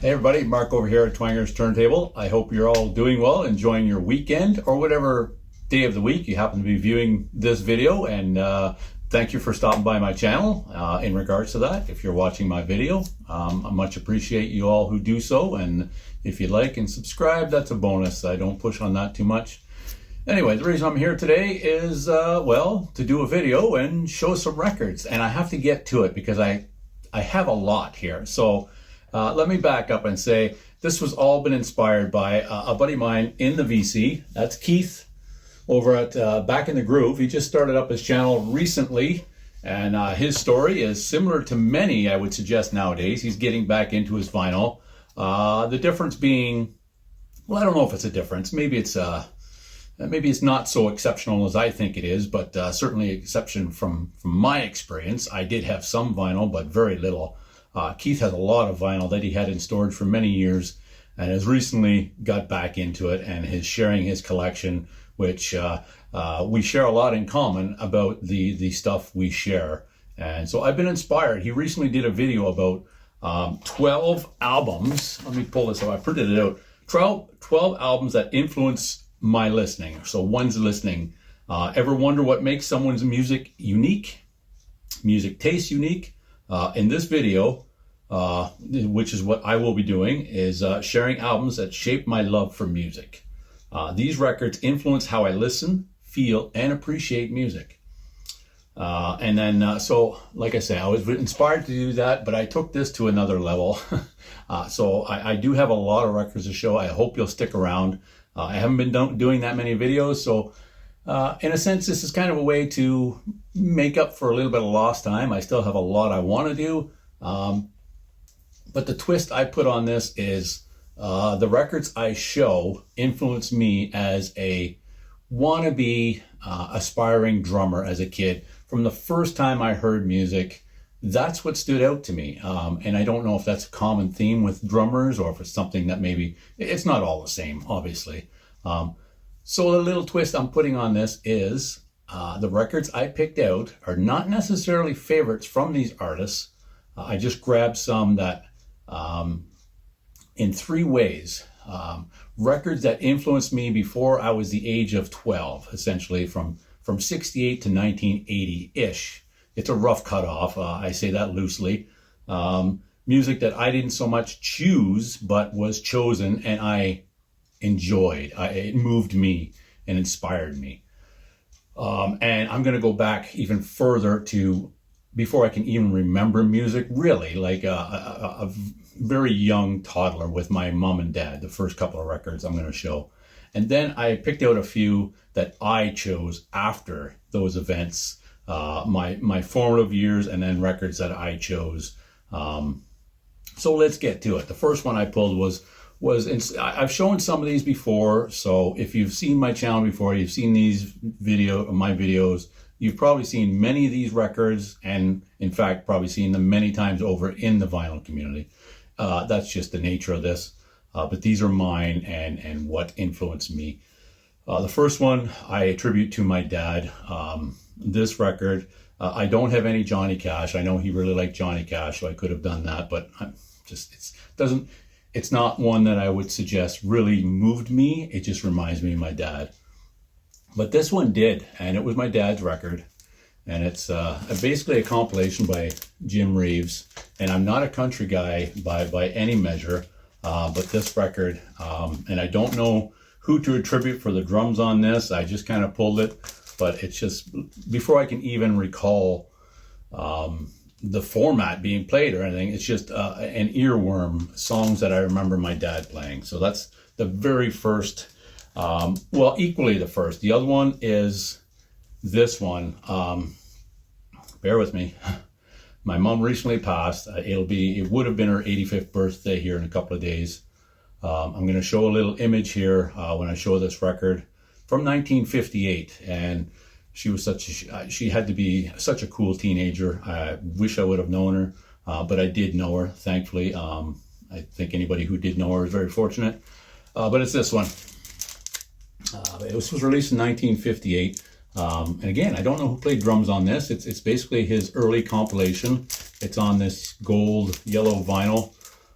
Hey everybody, Mark over here at Twanger's Turntable. I hope you're all doing well, enjoying your weekend or whatever day of the week you happen to be viewing this video. And thank you for stopping by my channel in regards to that. If you're watching my video, I much appreciate you all who do so. And if you like and subscribe, that's a bonus. I don't push on that too much. Anyway, the reason I'm here today is, well, to do a video and show some records. And I have to get to it because I have a lot here. So let me back up and say this was all been inspired by a buddy of mine in the VC. That's Keith over at Back in the Groove. He just started up his channel recently, and his story is similar to many, I would suggest, nowadays. He's getting back into his vinyl. The difference being, well, I don't know if it's a difference. Maybe it's not so exceptional as I think it is, but certainly exception from my experience. I did have some vinyl, but very little. Keith has a lot of vinyl that he had in storage for many years and has recently got back into it and is sharing his collection, which we share a lot in common about the stuff we share. And so I've been inspired. He recently did a video about 12 albums. Let me pull this up. I printed it out. 12 albums that influence my listening. So one's listening. Ever wonder what makes someone's music unique? Music taste unique? In this video, which is what I will be doing, is sharing albums that shape my love for music. These records influence how I listen, feel, and appreciate music. And then, so like I say, I was inspired to do that, but I took this to another level. So I do have a lot of records to show. I hope you'll stick around. I haven't been doing that many videos, so in a sense, this is kind of a way to make up for a little bit of lost time. I still have a lot I want to do. But the twist I put on this is the records I show influenced me as a wannabe aspiring drummer as a kid. From the first time I heard music, that's what stood out to me. And I don't know if that's a common theme with drummers or if it's something that maybe, it's not all the same, obviously. So the little twist I'm putting on this is the records I picked out are not necessarily favorites from these artists. I just grabbed some that, in three ways, records that influenced me before I was the age of 12, essentially from 68 to 1980-ish. It's a rough cutoff. I say that loosely. Music that I didn't so much choose, but was chosen, and I enjoyed. It moved me and inspired me. And I'm going to go back even further to before I can even remember music, really, like a very young toddler with my mom and dad, the first couple of records I'm going to show. And then I picked out a few that I chose after those events, my formative years, and then records that I chose. So let's get to it. The first one I pulled was I've shown some of these before, so if you've seen my channel before, you've seen my videos, you've probably seen many of these records, and in fact probably seen them many times over in the vinyl community. That's just the nature of this, but these are mine and what influenced me. The first one I attribute to my dad. This record, I don't have any Johnny Cash. I know he really liked Johnny Cash, so I could have done that, but it's not one that I would suggest really moved me. It just reminds me of my dad. But this one did, and it was my dad's record. And it's basically a compilation by Jim Reeves. And I'm not a country guy by any measure, but this record, and I don't know who to attribute for the drums on this. I just kind of pulled it, but it's just, before I can even recall the format being played or anything, it's just an earworm, songs that I remember my dad playing. So that's the very first, well, equally the first. The other one is this one. Bear with me. My mom recently passed. It would have been her 85th birthday here in a couple of days. I'm going to show a little image here when I show this record from 1958, and she had to be such a cool teenager. I wish I would have known her, but I did know her, thankfully. I think anybody who did know her is very fortunate. But it's this one. It was released in 1958. And again, I don't know who played drums on this. It's basically his early compilation. It's on this gold yellow vinyl.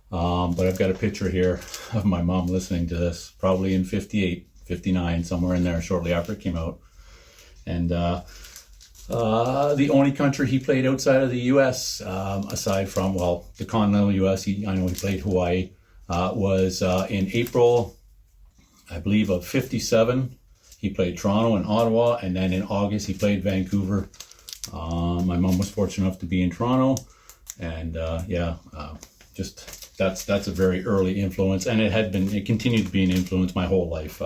But I've got a picture here of my mom listening to this, probably in 58, 59, somewhere in there, shortly after it came out. And the only country he played outside of the U.S., aside from, well, the continental U.S., I know he played Hawaii, was in April, I believe, of 57. He played Toronto and Ottawa, and then in August he played Vancouver. My mom was fortunate enough to be in Toronto, and just that's a very early influence, and it continued to be an influence my whole life.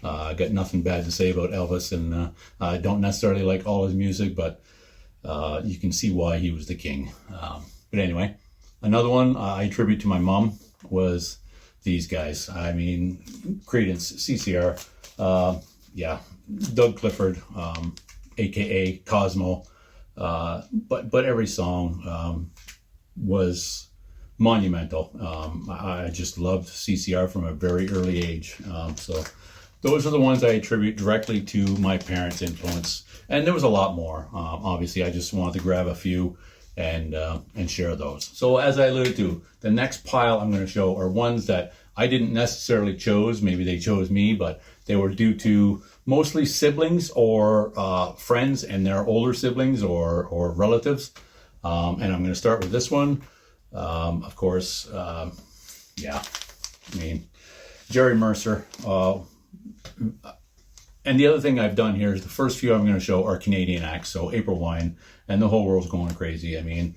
I got nothing bad to say about Elvis, and I don't necessarily like all his music, but you can see why he was the king. But anyway, another one I attribute to my mom was these guys. I mean, Creedence, CCR, Doug Clifford, aka Cosmo, but every song was monumental. I just loved CCR from a very early age. So those are the ones I attribute directly to my parents' influence. And there was a lot more. Obviously, I just wanted to grab a few and share those. So as I alluded to, the next pile I'm going to show are ones that I didn't necessarily choose. Maybe they chose me, but they were due to mostly siblings or friends and their older siblings or relatives. And I'm going to start with this one. Of course, Jerry Mercer. And the other thing I've done here is the first few I'm going to show are Canadian acts. So April Wine and the whole world's going crazy. I mean,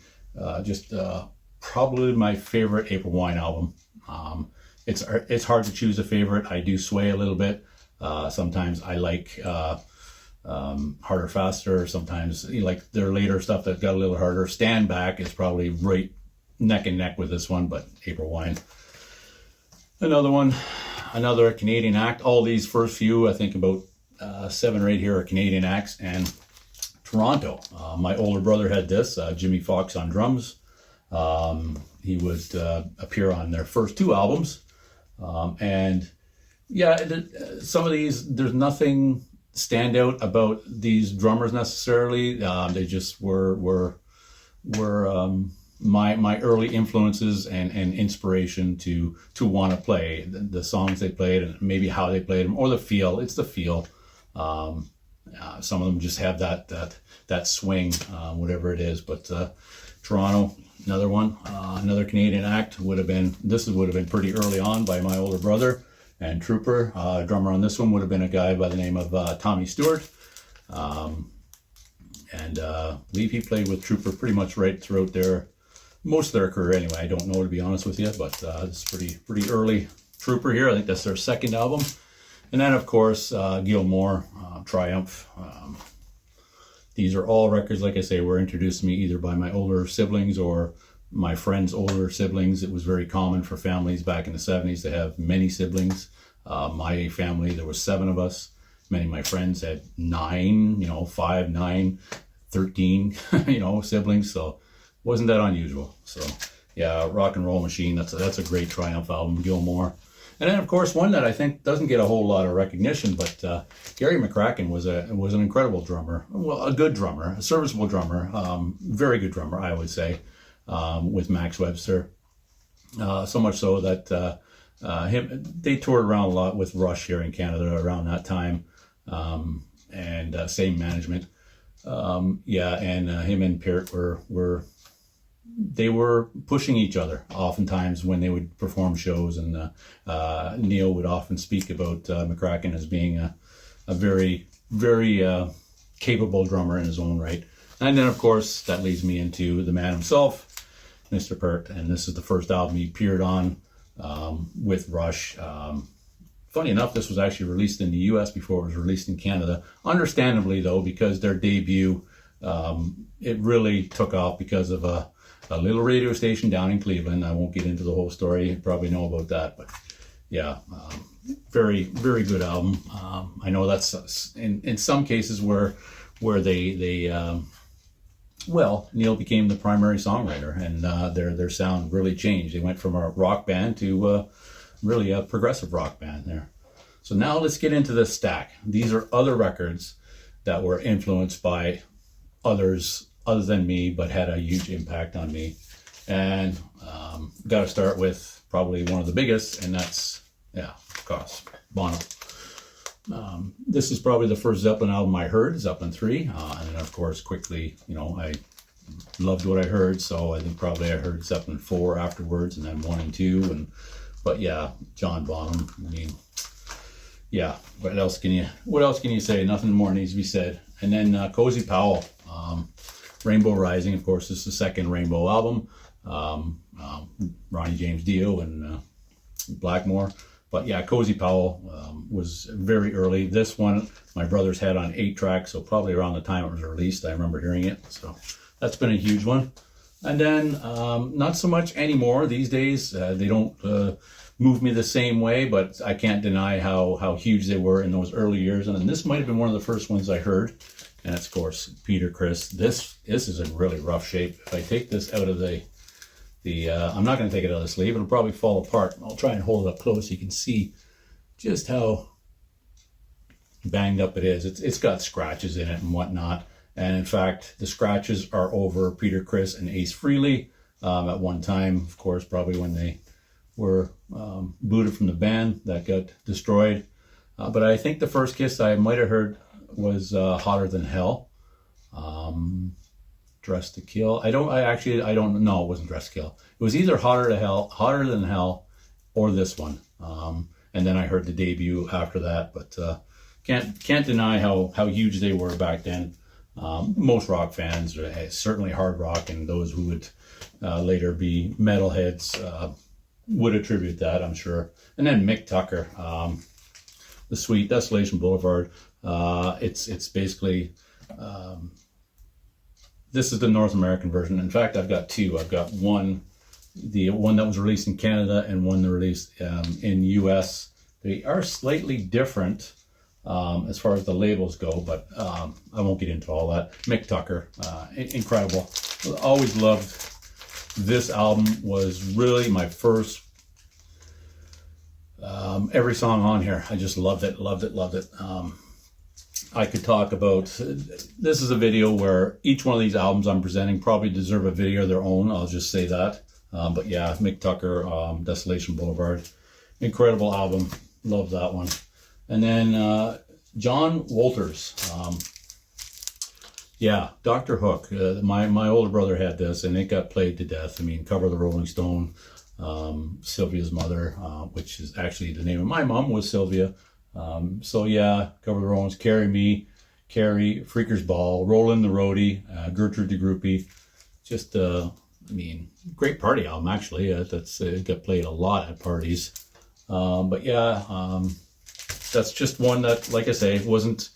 probably my favorite April Wine album. It's hard to choose a favorite. I do sway a little bit. Sometimes I like Harder, Faster. Sometimes you like their later stuff that got a little harder. Stand Back is probably right neck and neck with this one, but April Wine. Another one, another Canadian act. All these first few, I think about 7 or 8 here are Canadian acts. And Toronto, my older brother had this, Jimmy Fox on drums. He would appear on their first 2 albums. And yeah, some of these, there's nothing stand out about these drummers necessarily. They just were my early influences and inspiration to want to play the songs they played and maybe how they played them or the feel. It's the feel. Some of them just have that swing, whatever it is. But Toronto, another one, another Canadian act would have been pretty early on by my older brother. And Trooper, drummer on this one would have been a guy by the name of Tommy Stewart. And I believe he played with Trooper pretty much right throughout most of their career anyway. I don't know, to be honest with you, but it's pretty early Trooper here. I think that's their second album. And then, of course, Gilmore, Triumph. These are all records, like I say, were introduced to me either by my older siblings or my friends' older siblings. It was very common for families back in the 70s to have many siblings. My family, there was 7 of us. Many of my friends had 9, 5, 9, 13, siblings. So it wasn't that unusual. So yeah, Rock and Roll Machine, that's a great Triumph album, Gilmore. And then, of course, one that I think doesn't get a whole lot of recognition, but Gary McCracken was an incredible drummer. Well, a good drummer, a serviceable drummer, very good drummer, I would say, with Max Webster. So much so that they toured around a lot with Rush here in Canada around that time, and same management. And him and Peart were pushing each other oftentimes when they would perform shows, and Neil would often speak about McCracken as being a very, very capable drummer in his own right. And then, of course, that leads me into the man himself, Mr. Peart, and this is the first album he appeared on with Rush. Funny enough, this was actually released in the US before it was released in Canada. Understandably, though, because their debut, it really took off because of a little radio station down in Cleveland. I won't get into the whole story. You probably know about that, but yeah, very, very good album. I know that's in some cases where Neil became the primary songwriter, and their sound really changed. They went from a rock band to really a progressive rock band there. So now let's get into the stack. These are other records that were influenced by others other than me, but had a huge impact on me. And got to start with probably one of the biggest, and that's, of course, Bono. This is probably the first Zeppelin album I heard, Zeppelin 3. And then, of course, quickly, I loved what I heard, so I think probably I heard Zeppelin 4 afterwards, and then 1 and 2. But yeah, John Bonham, I mean, yeah, what else can you say? Nothing more needs to be said. And then Cozy Powell, Rainbow Rising, of course, this is the second Rainbow album. Ronnie James Dio and Blackmore. But yeah, Cozy Powell was very early. This one, my brothers had on 8-track, so probably around the time it was released, I remember hearing it. So that's been a huge one. And then not so much anymore. These days, they don't move me the same way, but I can't deny how huge they were in those early years. And then this might have been one of the first ones I heard. And it's, of course, Peter Criss. This is in really rough shape. If I take this out of the I'm not going to take it out of the sleeve. It'll probably fall apart. I'll try and hold it up close so you can see just how banged up it is. It's got scratches in it and whatnot. And in fact, the scratches are over Peter Criss and Ace Frehley at one time, of course, probably when they were booted from the band, that got destroyed. But I think the first Kiss I might have heard was Hotter Than Hell. Dressed to Kill. I don't know. It wasn't Dressed to Kill. It was either Hotter Than Hell, or this one. And then I heard the debut after that. But can't deny how huge they were back then. Most rock fans, certainly hard rock, and those who would later be metalheads, would attribute that, I'm sure. And then Mick Tucker, the Sweet Desolation Boulevard. It's basically. This is the North American version. In fact, I've got two. I've got the one that was released in Canada and one that released in US. They are slightly different as far as the labels go, but I won't get into all that. Mick Tucker, incredible. Always loved this album. Was really my first. Every song on here, I just loved it. I could talk about, this is a video where each one of these albums I'm presenting probably deserve a video of their own. I'll just say that. But yeah, Mick Tucker, Desolation Boulevard, incredible album. Love that one. And then John Walters. Yeah, Dr. Hook. My older brother had this, and it got played to death. I mean, Cover the Rolling Stone, Sylvia's mother, which is actually the name of my mom, was Sylvia. So yeah, Cover the Rollins, Carry Me, Carrie, Freaker's Ball, Rollin' the Roadie, Gertrude the Groupie. Just, great party album, actually. It got played a lot at parties. But yeah, that's just one that, like I say, wasn't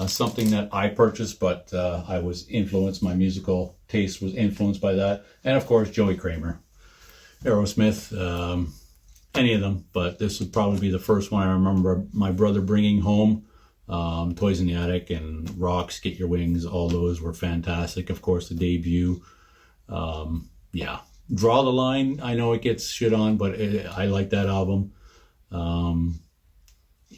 something that I purchased, but I was influenced, my musical taste was influenced by that. And of course, Joey Kramer, Aerosmith, any of them, but this would probably be the first one I remember my brother bringing home. Toys in the Attic and Rocks, Get Your Wings, all those were fantastic. Of course, the debut. Yeah, Draw the Line, I know it gets shit on, but I like that album.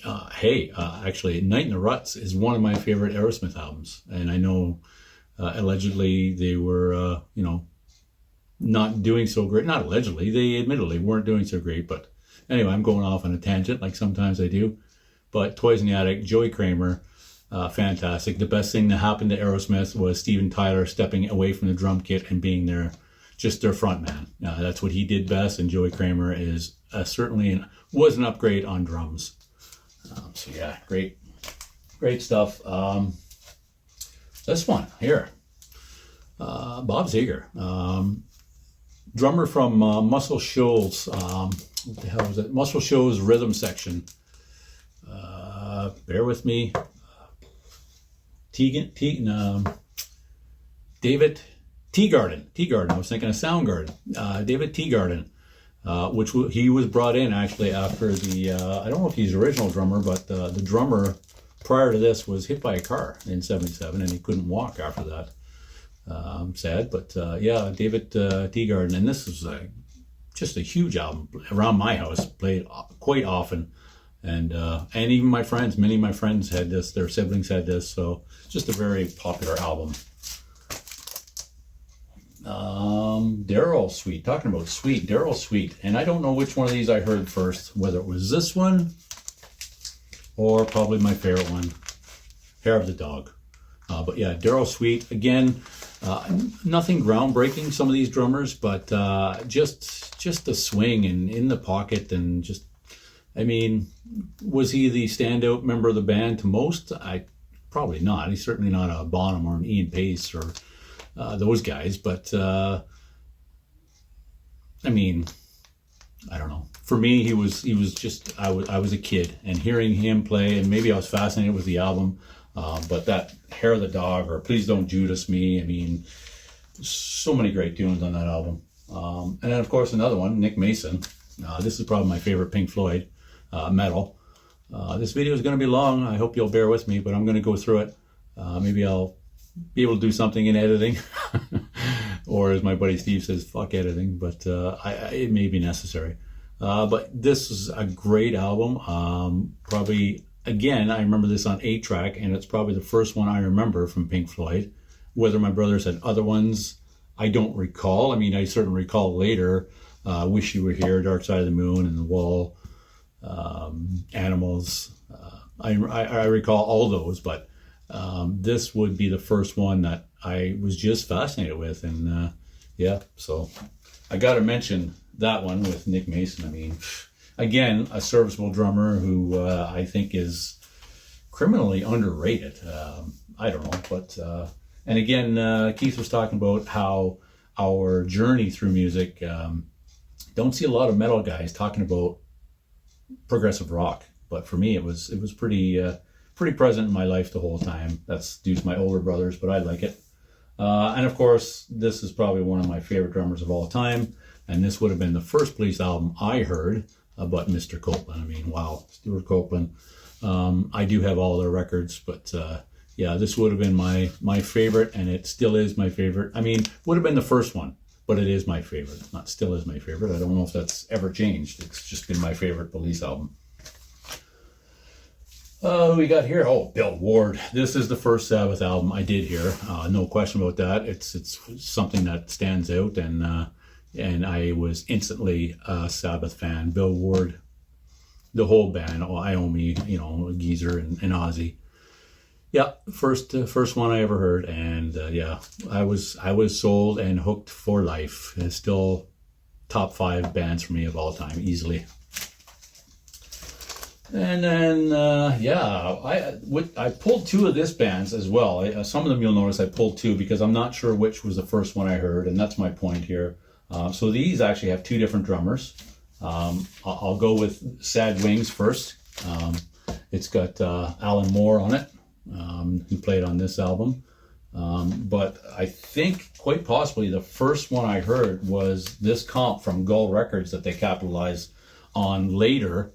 Actually, Night in the Ruts is one of my favorite Aerosmith albums, and I know allegedly they were, not doing so great. Not allegedly, they admittedly weren't doing so great, but anyway, I'm going off on a tangent like sometimes I do. But Toys in the Attic, Joey Kramer, fantastic. The best thing that happened to Aerosmith was Steven Tyler stepping away from the drum kit and being just their front man. That's what he did best, and Joey Kramer is was an upgrade on drums. So yeah, great stuff. This one here, Bob Seger. Drummer from Muscle Shoals. What the hell was it? Muscle Shoals Rhythm Section. Bear with me. David Teagarden. I was thinking of Soundgarden. David Teagarden, which he was brought in actually after I don't know if he's the original drummer, but the drummer prior to this was hit by a car in '77 and he couldn't walk after that. Sad, but yeah, David Teagarden, and this is just a huge album around my house, played quite often, and even many of my friends had this, their siblings had this, so just a very popular album. Daryl Sweet. Talking about Sweet, Daryl Sweet. And I don't know which one of these I heard first, whether it was this one or probably my favorite one, Hair of the Dog. But yeah, Daryl Sweet, again, nothing groundbreaking, some of these drummers, but just the swing and in the pocket and just, I mean, was he the standout member of the band to most? Probably not. He's certainly not a Bonham or an Ian Pace or those guys, but I mean, I don't know. For me, he was just, I was a kid, and hearing him play, and maybe I was fascinated with the album, but that Hair of the Dog or Please Don't Judas Me, I mean, so many great tunes on that album. And then of course another one, Nick Mason. This is probably my favorite Pink Floyd metal. This video is going to be long. I hope you'll bear with me, but I'm going to go through it. Maybe I'll be able to do something in editing, or as my buddy Steve says, fuck editing, but it may be necessary. But this is a great album. Probably, again, I remember this on 8-track, and it's probably the first one I remember from Pink Floyd. Whether my brothers had other ones, I don't recall. I mean, I certainly recall later, Wish You Were Here, Dark Side of the Moon, and The Wall, Animals. I recall all those, but this would be the first one that I was just fascinated with. And yeah, so I got to mention that one with Nick Mason. I mean, again, a serviceable drummer who I think is criminally underrated. I don't know, but and again, Keith was talking about how our journey through music, don't see a lot of metal guys talking about progressive rock, but for me it was pretty present in my life the whole time. That's due to my older brothers, but I like it. And of course, this is probably one of my favorite drummers of all time, and this would have been the first Police album I heard about Mr. Copeland. I mean, wow, Stuart Copeland. I do have all their records, but yeah, this would have been my favorite, and it still is my favorite. I mean, would have been the first one, but it is my favorite. Not still is my favorite. I don't know if that's ever changed. It's just been my favorite Police album. We got here, Bill Ward. This is the first Sabbath album I did hear. No question about that. It's something that stands out, and I was instantly a Sabbath fan. Bill Ward, the whole band, Iommi, Geezer and Ozzy. Yeah, first one I ever heard, and yeah, I was sold and hooked for life. It's still top 5 bands for me of all time, easily. And then yeah, I pulled 2 of this bands as well. Some of them you'll notice I pulled 2 because I'm not sure which was the first one I heard, and that's my point here. So these actually have 2 different drummers. I'll go with Sad Wings first. It's got Alan Moore on it, who played on this album. But I think quite possibly the first one I heard was this comp from Gull Records that they capitalized on later,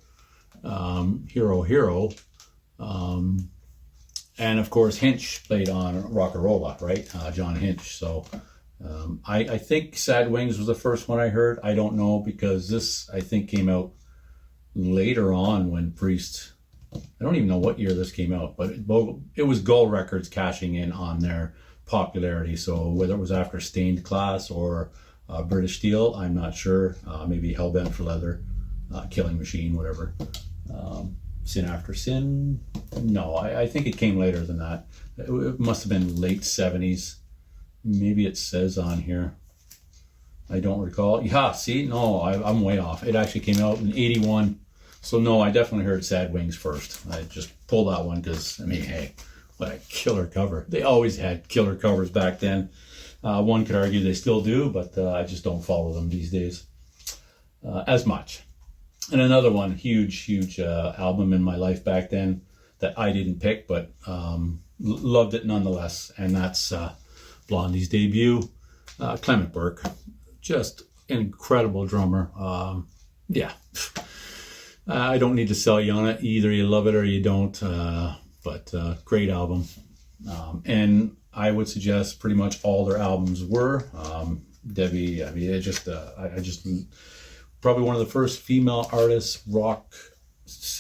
Hero Hero. And of course Hinch played on Rock'n'Rolla, right? John Hinch. So I think Sad Wings was the first one I heard. I don't know, because this I think came out later on when Priest, I don't even know what year this came out, but it was Gull Records cashing in on their popularity. So whether it was after Stained Class or British Steel, I'm not sure. Maybe Hellbent for Leather, Killing Machine, whatever. Sin After Sin? No, I think it came later than that. It must have been late 70s. Maybe it says on here. I don't recall. Yeah, see? No, I'm way off. It actually came out in 81. So no, I definitely heard Sad Wings first. I just pulled that one because, I mean, hey, what a killer cover. They always had killer covers back then. One could argue they still do, but I just don't follow them these days as much. And another one, huge album in my life back then that I didn't pick, but loved it nonetheless. And that's Blondie's debut, Clement Burke. Just an incredible drummer. Yeah. I don't need to sell you on it. Either you love it or you don't. But great album. And I would suggest pretty much all their albums were. Debbie, I mean, I just probably one of the first female artists, rock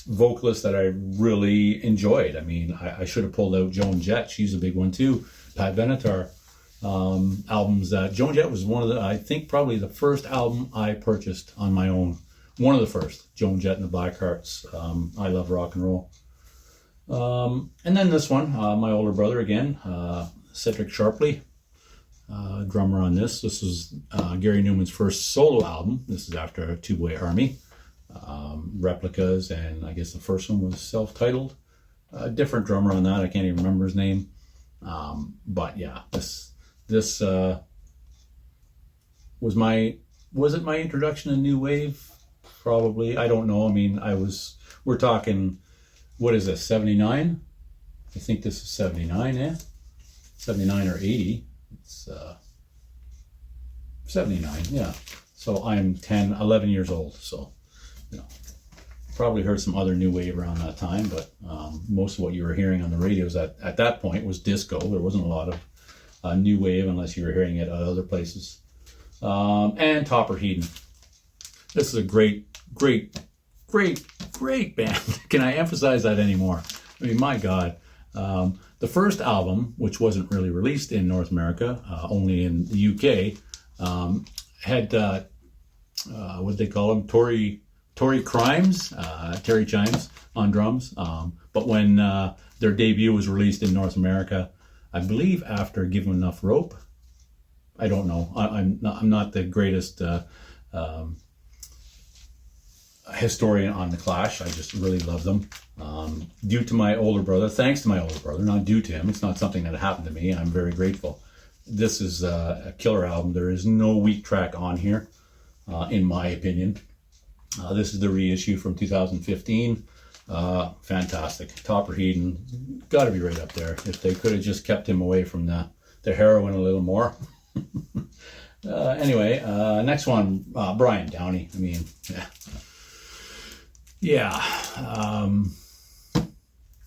vocalists that I really enjoyed. I mean, I should have pulled out Joan Jett. She's a big one too. Pat Benatar. albums. Joan Jett was one of the, I think probably the first album I purchased on my own. One of the first, Joan Jett and the Blackhearts. I love rock and roll. And then this one, my older brother again, Cedric Sharpley, drummer on this. This was Gary Numan's first solo album. This is after Two Boy Army. Replicas, and I guess the first one was self-titled. Different drummer on that. I can't even remember his name. But yeah, this was it my introduction to new wave? Probably. I don't know. I mean, we're talking, what is this, 79? I think this is 79, yeah? 79 or 80. It's 79, yeah. So I'm 10, 11 years old, so, you know, probably heard some other new wave around that time, but most of what you were hearing on the radios at that point was disco. There wasn't a lot of new wave unless you were hearing it at other places. And Topper Headon. This is a great band. Can I emphasize that anymore? I mean, my God. The first album, which wasn't really released in North America, only in the UK, had, what did they call them? Tory Chimes on drums. But when their debut was released in North America, I believe after Give 'Em Enough Rope, I don't know. I'm not the greatest historian on the Clash. I just really love them. Due to my older brother, thanks to my older brother, not due to him. It's not something that happened to me. I'm very grateful. This is a killer album. There is no weak track on here, in my opinion. This is the reissue from 2015. Fantastic. Topper Headon, got to be right up there. If they could have just kept him away from the heroin a little more. Anyway, next one, Brian Downey. I mean,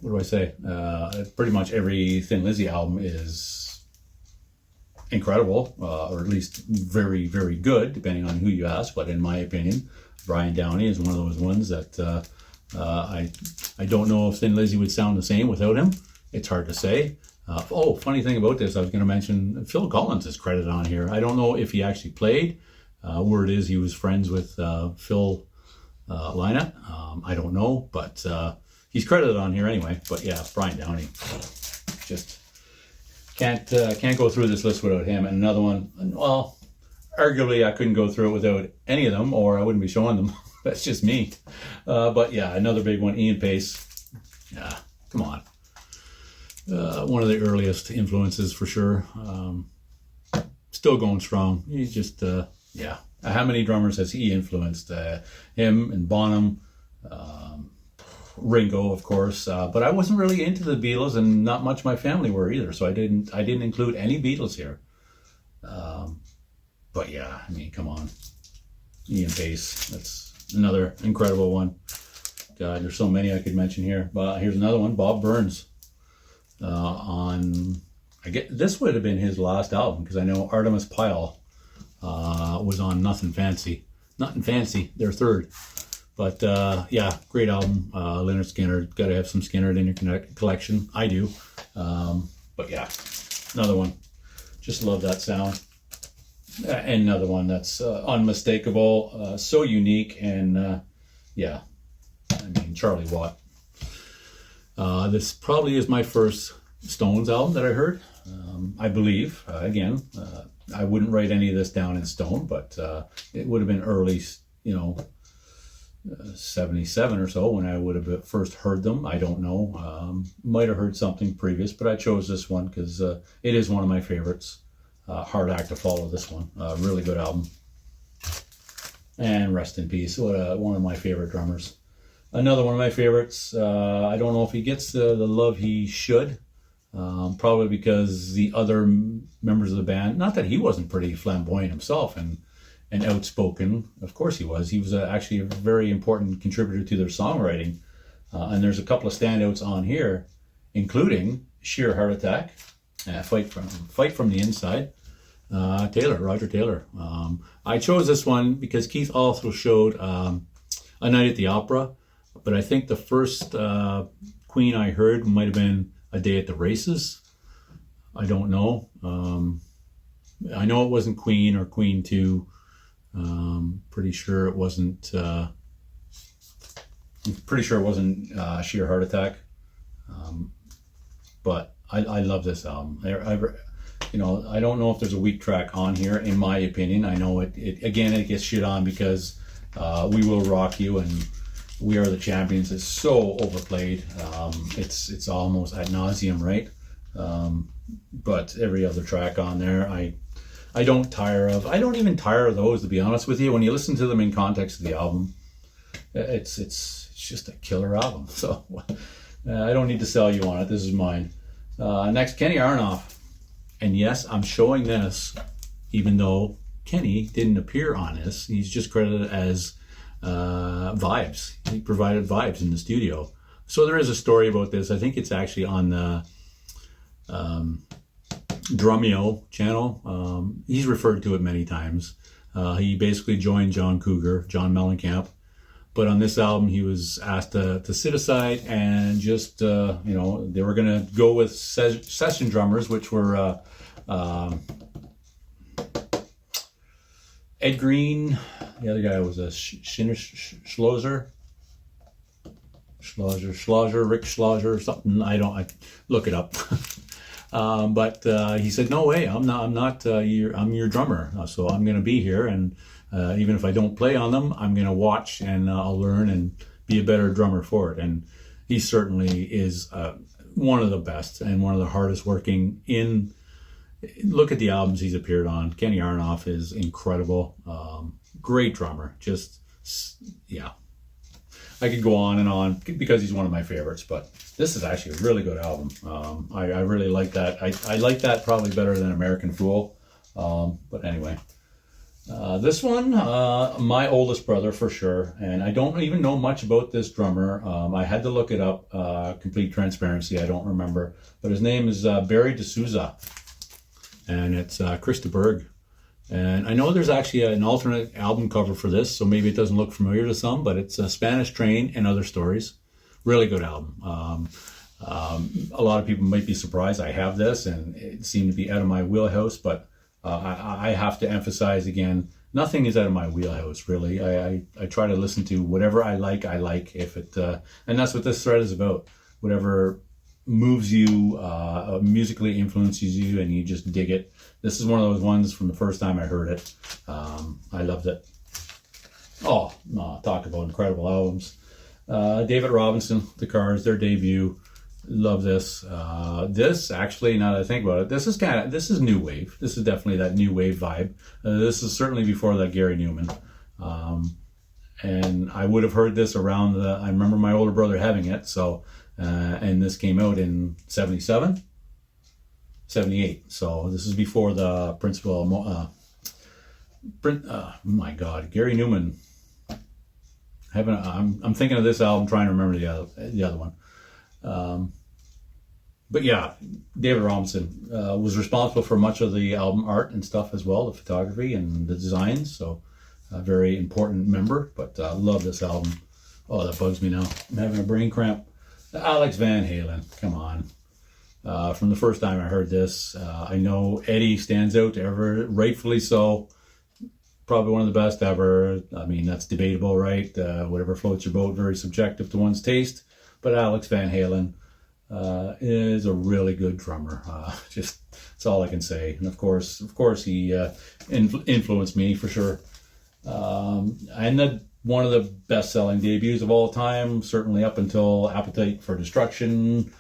what do I say? Pretty much every Thin Lizzy album is incredible, or at least very, very good, depending on who you ask. But in my opinion, Brian Downey is one of those ones that I don't know if Thin Lizzy would sound the same without him. It's hard to say. Funny thing about this, I was going to mention Phil Collins is credited on here. I don't know if he actually played. Word is he was friends with Phil Lynott. I don't know, but he's credited on here anyway. But yeah, Brian Downey. Just can't go through this list without him. And another one, well, arguably I couldn't go through it without any of them, or I wouldn't be showing them. That's just me. But yeah, another big one, Ian Pace. Yeah, come on. One of the earliest influences for sure. Still going strong. He's just, yeah. How many drummers has he influenced? Him and Bonham, Ringo, of course. But I wasn't really into the Beatles, and not much my family were either. So I didn't include any Beatles here. But yeah, I mean, come on. Ian Pace, that's another incredible one. God, there's so many I could mention here. But here's another one, Bob Burns. I get this would have been his last album, because I know Artemis Pyle was on Nothing Fancy, their third. But yeah, great album. Leonard Skinner, got to have some Skinner in your collection. I do. But yeah, another one. Just love that sound. And another one that's unmistakable, so unique, and yeah, I mean, Charlie Watt. This probably is my first Stones album that I heard, I believe. Again, I wouldn't write any of this down in stone, but it would have been early, 77 or so when I would have first heard them. I don't know. Might have heard something previous, but I chose this one because it is one of my favorites. Hard act to follow, this one. Really good album. And rest in peace. One of my favorite drummers. Another one of my favorites. I don't know if he gets the love he should. Probably because the other members of the band, not that he wasn't pretty flamboyant himself and outspoken. Of course he was. He was actually a very important contributor to their songwriting. And there's a couple of standouts on here, including Sheer Heart Attack, Fight from the Inside. Roger Taylor. I chose this one because Keith also showed A Night at the Opera, but I think the first Queen I heard might have been A Day at the Races. I don't know. I know it wasn't Queen or Queen 2. Pretty sure it wasn't. Pretty sure it wasn't Sheer Heart Attack. But I love this album. I don't know if there's a weak track on here, in my opinion. I know it again, it gets shit on because We Will Rock You and We Are the Champions is so overplayed. It's almost ad nauseum, right? But every other track on there, I don't tire of. I don't even tire of those, to be honest with you. When you listen to them in context of the album, it's just a killer album. So I don't need to sell you on it. This is mine. Next, Kenny Aronoff. And yes, I'm showing this, even though Kenny didn't appear on this. He's just credited as vibes. He provided vibes in the studio. So there is a story about this. I think it's actually on the Drumeo channel. He's referred to it many times. He basically joined John Mellencamp. But on this album, he was asked to sit aside and just, they were going to go with session drummers, which were Ed Green. The other guy was a Schlosser, Rick Schlosser or something. I look it up. But he said, no way, I'm your drummer. So I'm going to be here. And even if I don't play on them, I'm going to watch and I'll learn and be a better drummer for it. And he certainly is one of the best and one of the hardest working in. Look at the albums he's appeared on. Kenny Aronoff is incredible. Great drummer. Just, yeah. I could go on and on because he's one of my favorites, but this is actually a really good album. I really like that. I like that probably better than American Fool. But anyway. This one, my oldest brother for sure, and I don't even know much about this drummer. I had to look it up, complete transparency, I don't remember. But his name is Barry D'Souza, and it's Chris de Burgh. And I know there's actually an alternate album cover for this, so maybe it doesn't look familiar to some, but it's Spanish Train and Other Stories. Really good album. A lot of people might be surprised I have this, and it seemed to be out of my wheelhouse, but I have to emphasize again, nothing is out of my wheelhouse, really. I try to listen to whatever I like. If it, and that's what this thread is about. Whatever moves you, musically influences you, and you just dig it. This is one of those ones from the first time I heard it. I loved it. Oh, talk about incredible albums. David Robinson, The Cars, their debut. Love this. This actually, now that I think about it, this is new wave. This is definitely that new wave vibe. This is certainly before that Gary Newman. And I would have heard this around I remember my older brother having it. So, and this came out in 77, 78. So this is before the principal, my God, Gary Newman. I'm thinking of this album, trying to remember the other one. But yeah, David Robinson was responsible for much of the album art and stuff as well, the photography and the designs. So a very important member, but love this album. Oh, that bugs me now. I'm having a brain cramp. Alex Van Halen, come on. From the first time I heard this, I know Eddie stands out ever, rightfully so. Probably one of the best ever. I mean, that's debatable, right? Whatever floats your boat, very subjective to one's taste. But Alex Van Halen is a really good drummer. Just that's all I can say. And of course, he influenced me for sure. And one of the best-selling debuts of all time, certainly up until Appetite for Destruction.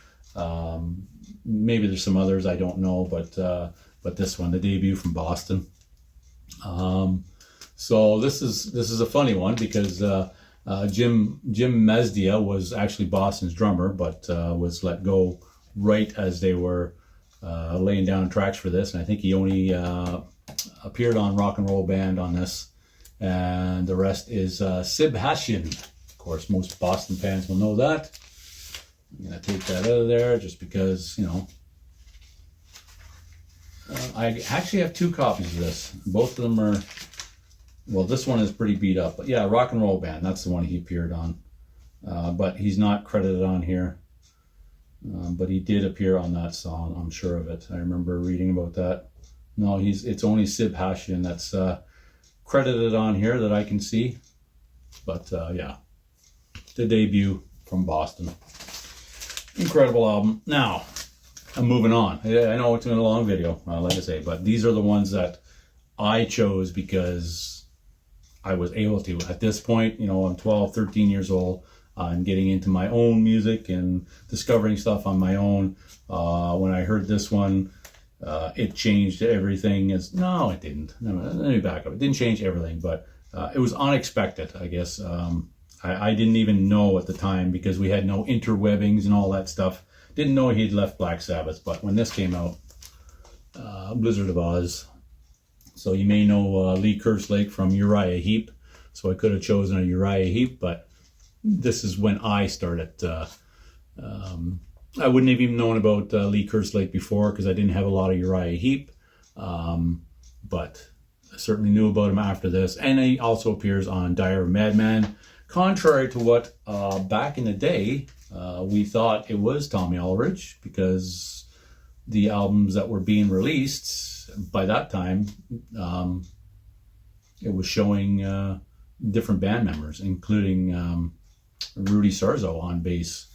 Maybe there's some others I don't know, but this one, the debut from Boston. So this is a funny one because. Jim Mesdia was actually Boston's drummer, but was let go right as they were laying down tracks for this. And I think he only appeared on Rock and Roll Band on this. And the rest is Sib Hashian. Of course, most Boston fans will know that. I'm going to take that out of there just because, I actually have 2 copies of this. Both of them are... Well, this one is pretty beat up, but yeah, Rock and Roll Band, that's the one he appeared on. But he's not credited on here. But he did appear on that song, I'm sure of it. I remember reading about that. No, it's only Sib Hashian that's credited on here that I can see. But yeah, the debut from Boston. Incredible album. Now, I'm moving on. I know it's been a long video, like I say, but these are the ones that I chose because I was able to. At this point, you know, I'm 12, 13 years old. I'm getting into my own music and discovering stuff on my own. When I heard this one, it changed everything. No, it didn't. Let me back up. It didn't change everything, but it was unexpected, I guess. I didn't even know at the time because we had no interwebbings and all that stuff. Didn't know he'd left Black Sabbath, but when this came out, Blizzard of Oz. So you may know Lee Kerslake from Uriah Heep. So I could have chosen a Uriah Heep, but this is when I started. I wouldn't have even known about Lee Kerslake before because I didn't have a lot of Uriah Heep. But I certainly knew about him after this. And he also appears on Diary of a Madman. Contrary to what back in the day, we thought it was Tommy Aldridge because the albums that were being released by that time, it was showing different band members, including Rudy Sarzo on bass.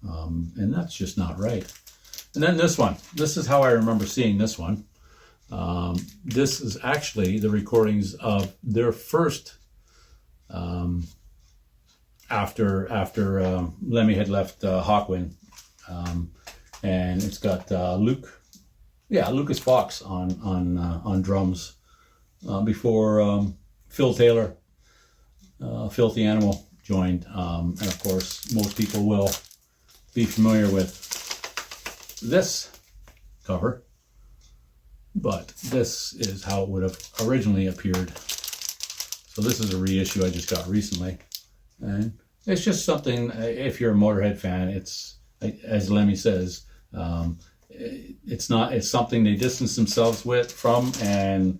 And that's just not right. And then this one. This is how I remember seeing this one. This is actually the recordings of their first, after Lemmy had left Hawkwind. And it's got Lucas Fox on drums before Phil Taylor, Filthy Animal, joined. And of course, most people will be familiar with this cover, but this is how it would have originally appeared. So this is a reissue I just got recently, and it's just something. If you're a Motorhead fan, it's, as Lemmy says, it's something they distanced themselves from and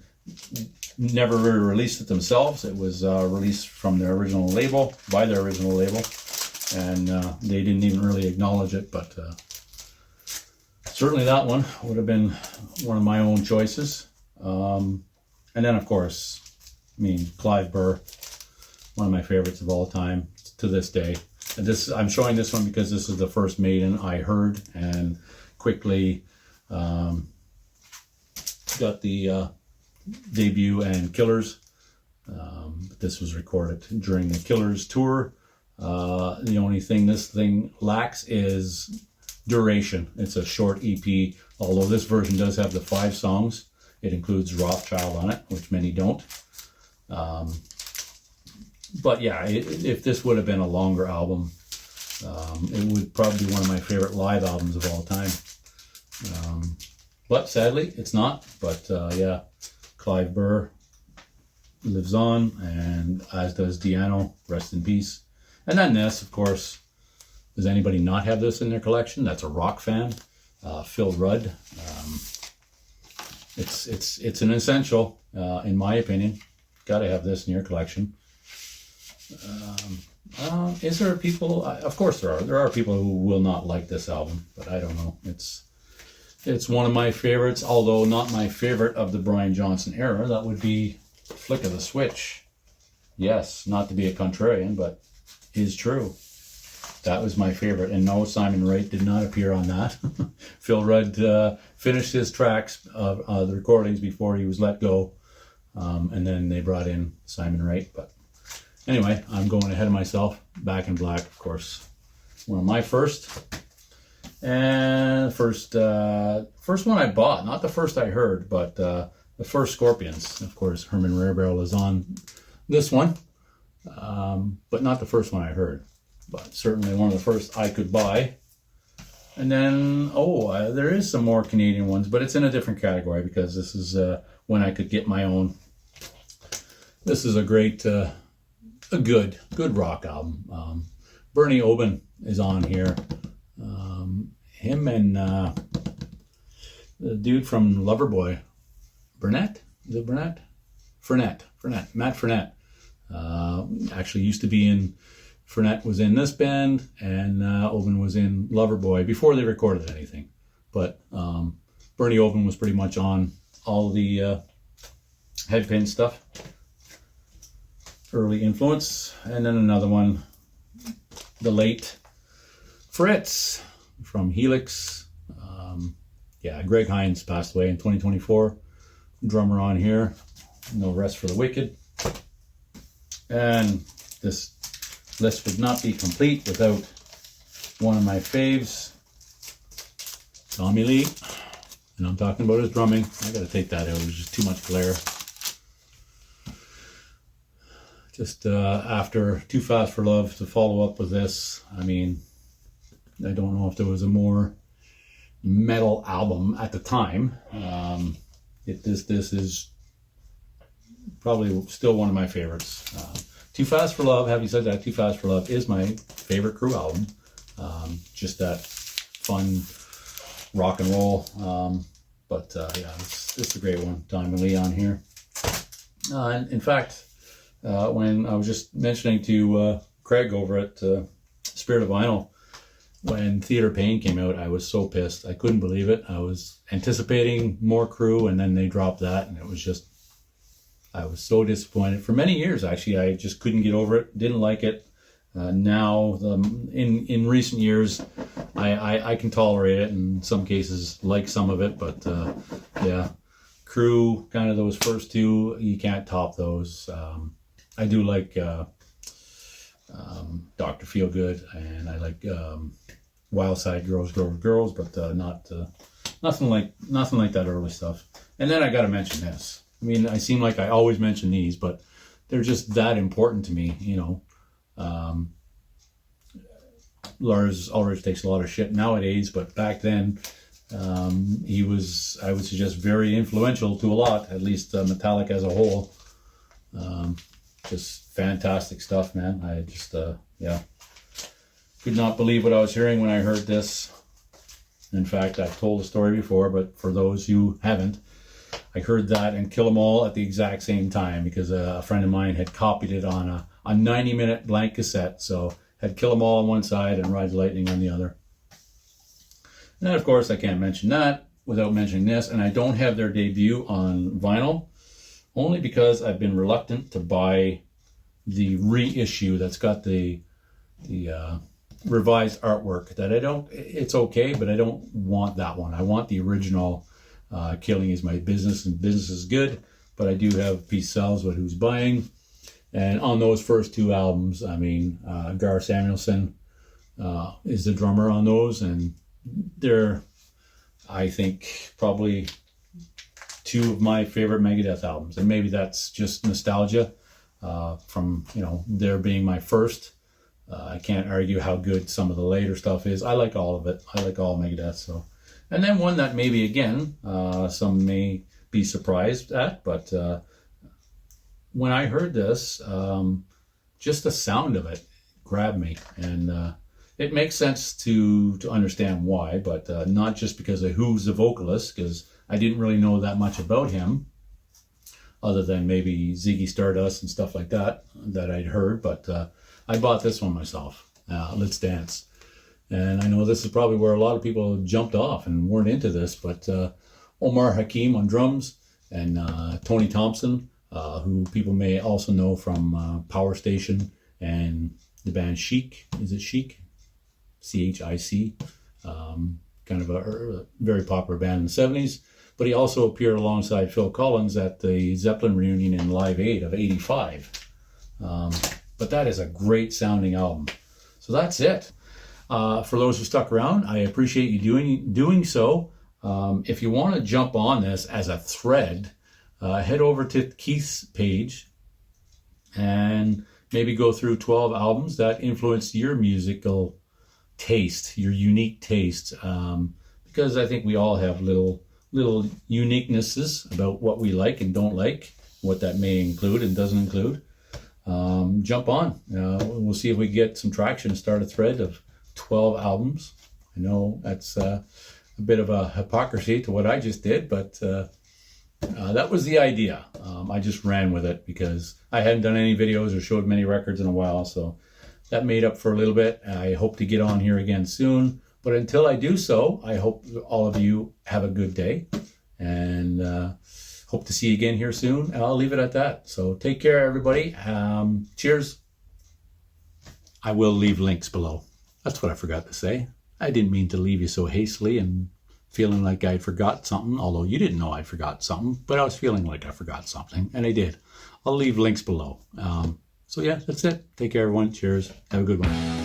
never really released it themselves. It was released from their original label, by their original label, and they didn't even really acknowledge it, but certainly that one would have been one of my own choices. And then, of course, Clive Burr, one of my favorites of all time to this day. And I'm showing this one because this is the first Maiden I heard and quickly got the debut and Killers. This was recorded during the Killers tour. The only thing this thing lacks is duration. It's a short EP, although this version does have the 5 songs. It includes Rothschild on it, which many don't. But yeah, if this would have been a longer album, it would probably be one of my favorite live albums of all time. But sadly, it's not. But yeah, Clive Burr lives on, and as does Di'Anno, rest in peace. And then this, of course, does anybody not have this in their collection? That's a rock fan. Phil Rudd. It's an essential, in my opinion. Got to have this in your collection. Is there people? Of course there are. There are people who will not like this album, but I don't know. It's one of my favorites, although not my favorite of the Brian Johnson era. That would be Flick of the Switch. Yes, not to be a contrarian, but is true. That was my favorite. And no, Simon Wright did not appear on that. Phil Rudd finished his tracks, the recordings, before he was let go. And then they brought in Simon Wright. But anyway, I'm going ahead of myself. Back in Black, of course. One of my first. And first one I bought. Not the first I heard, but the first Scorpions. Of course, Herman Rarebarrel is on this one. But not the first one I heard. But certainly one of the first I could buy. And then, there is some more Canadian ones, but it's in a different category because this is when I could get my own. This is a great, a good rock album. Bernie Oben is on here. Him and the dude from Loverboy, Burnett? Is it Burnett? Matt Furnett. Actually used to be in. Furnett was in this band, and Oben was in Loverboy before they recorded anything. But Bernie Oben was pretty much on all the headpin stuff. Early influence. And then another one, the late Fritz from Helix. Yeah, Greg Hines passed away in 2024. Drummer on here. No Rest for the Wicked. And this list would not be complete without one of my faves, Tommy Lee. And I'm talking about his drumming. I gotta take that out, it was just too much glare. Just after Too Fast for Love, to follow up with this, I mean, I don't know if there was a more metal album at the time. This is probably still one of my favorites. Too Fast for Love, having said that, Too Fast for Love is my favorite Crew album. Just that fun rock and roll. Yeah, it's a great one. Tommy Lee on here. And in fact, when I was just mentioning to Craig over at Spirit of Vinyl, when Theater Pain came out, I was so pissed. I couldn't believe it. I was anticipating more Crew, and then they dropped that, and it was just, I was so disappointed. For many years, actually, I just couldn't get over it. Didn't like it. Now, in recent years, I can tolerate it. In some cases, like some of it, but yeah, Crew, kind of those first two, you can't top those. I do like Dr. Feelgood, and I like Wild Side Girls, but nothing like that early stuff. And then I got to mention this. I mean, I seem like I always mention these, but they're just that important to me, you know. Lars Ulrich takes a lot of shit nowadays, but back then he was, I would suggest, very influential to a lot, at least Metallica as a whole. Just fantastic stuff, man. I just, yeah, could not believe what I was hearing when I heard this. In fact, I've told the story before, but for those who haven't, I heard that and Kill 'Em All at the exact same time, because a friend of mine had copied it on a 90-minute blank cassette. So had Kill 'Em All on one side and Ride the Lightning on the other. And then, of course, I can't mention that without mentioning this. And I don't have their debut on vinyl, only because I've been reluctant to buy the reissue that's got the revised artwork. That I don't, it's okay, but I don't want that one. I want the original. Killing is my business, and business is good, but I do have Peace Sells with Who's Buying. And on those first two albums, I mean, Gar Samuelson is the drummer on those, and they're, I think, probably two of my favorite Megadeth albums. And maybe that's just nostalgia from, you know, their being my first. I can't argue how good some of the later stuff is. I like all of it. I like all Megadeth. So, and then one that maybe, again, some may be surprised at, but when I heard this, just the sound of it grabbed me. And it makes sense to understand why, but not just because of who's the vocalist, because I didn't really know that much about him, other than maybe Ziggy Stardust and stuff like that I'd heard. But I bought this one myself, Let's Dance. And I know this is probably where a lot of people jumped off and weren't into this, but Omar Hakim on drums, and Tony Thompson, who people may also know from Power Station and the band Chic. Is it Chic? C-H-I-C. Kind of a very popular band in the 70s. But he also appeared alongside Phil Collins at the Zeppelin reunion in Live Aid of '85. But that is a great sounding album. So that's it. For those who stuck around, I appreciate you doing so. If you want to jump on this as a thread, head over to Keith's page and maybe go through 12 albums that influenced your musical taste, your unique taste, because I think we all have little uniquenesses about what we like and don't like, what that may include and doesn't include. Jump on. We'll see if we get some traction and start a thread of 12 albums. I know that's a bit of a hypocrisy to what I just did, but that was the idea. I just ran with it because I hadn't done any videos or showed many records in a while, so that made up for a little bit. I hope to get on here again soon, but until I do so, I hope all of you have a good day, and hope to see you again here soon. I'll leave it at that. So take care, everybody. Cheers. I will leave links below. That's what I forgot to say. I didn't mean to leave you so hastily and feeling like I forgot something, although you didn't know I forgot something, but I was feeling like I forgot something, and I did. I'll leave links below. So yeah, that's it. Take care, everyone. Cheers. Have a good one.